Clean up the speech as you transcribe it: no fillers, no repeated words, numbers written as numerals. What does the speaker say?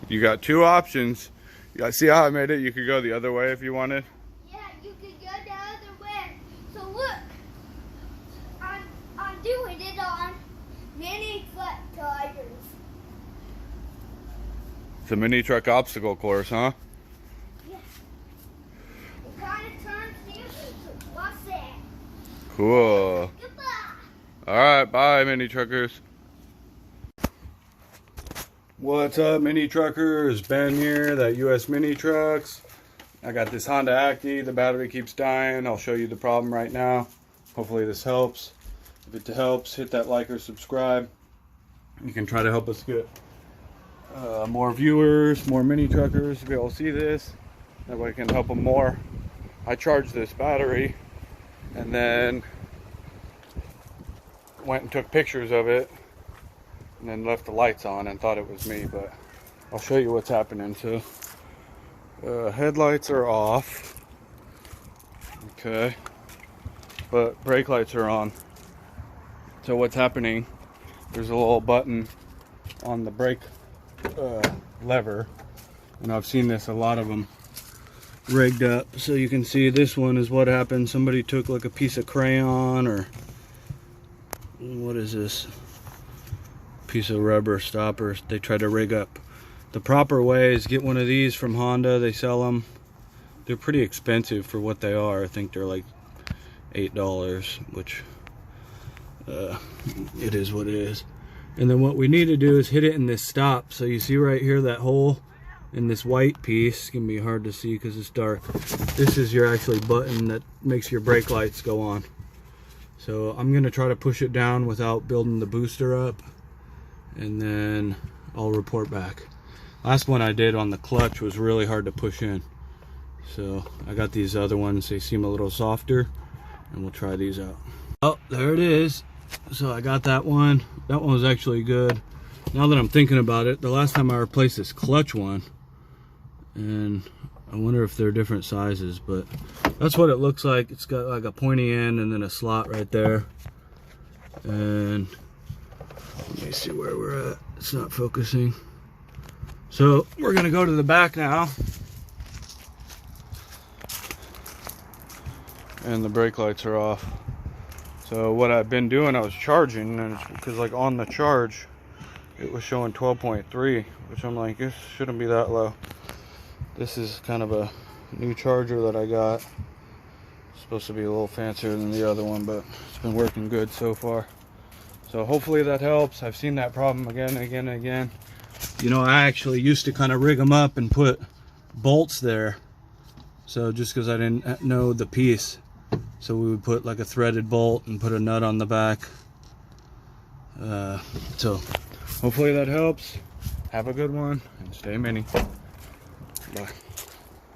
You got two options. You see how I made it? You could go the other way if you wanted. Yeah, you could go the other way. So look, I'm doing it on mini foot tires. It's a mini truck obstacle course, huh? Yeah. It kind of turns you. What's that? Cool. Goodbye. Alright, bye mini truckers. What's up mini truckers? Ben here, that US Mini Trucks. I got this Honda Acty, the battery keeps dying. I'll show you the problem right now. Hopefully this helps. If it helps, hit that like or subscribe. You can try to help us get more viewers, more mini truckers to be able to see this. That way I can help them more. I charged this battery and then went and took pictures of it and then left the lights on and thought it was me, but I'll show you what's happening. So headlights are off, okay, but brake lights are on. So what's happening, there's a little button on the brake lever, and I've seen this, a lot of them rigged up. So you can see this one is what happened. Somebody took like a piece of crayon, or what is this, piece of rubber stoppers. They try to rig up. The proper way is get one of these from Honda. They sell them. They're pretty expensive for what they are. I think they're like $8, which it is what it is. And then what we need to do is hit it in this stop. So you see right here that hole in this white piece. It's gonna be hard to see because it's dark. This is your actually button that makes your brake lights go on. So I'm gonna try to push it down without building the booster up, and then I'll report back. Last one I did on the clutch was really hard to push in. So I got these other ones, they seem a little softer, and we'll try these out. Oh, there it is. So I got that one. That one was actually good. Now that I'm thinking about it, the last time I replaced this clutch one, and I wonder if they're different sizes, but that's what it looks like. It's got like a pointy end and then a slot right there. And let me see where we're at. It's not focusing. So we're gonna go to the back now. And the brake lights are off. So what I've been doing, I was charging, and it's because like on the charge, it was showing 12.3, which I'm like, this shouldn't be that low. This is kind of a new charger that I got. It's supposed to be a little fancier than the other one, but it's been working good so far. So hopefully that helps. I've seen that problem again and again and again. You know, I actually used to kind of rig them up and put bolts there. So just because I didn't know the piece. So we would put like a threaded bolt and put a nut on the back. So hopefully that helps. Have a good one and stay mini. Bye.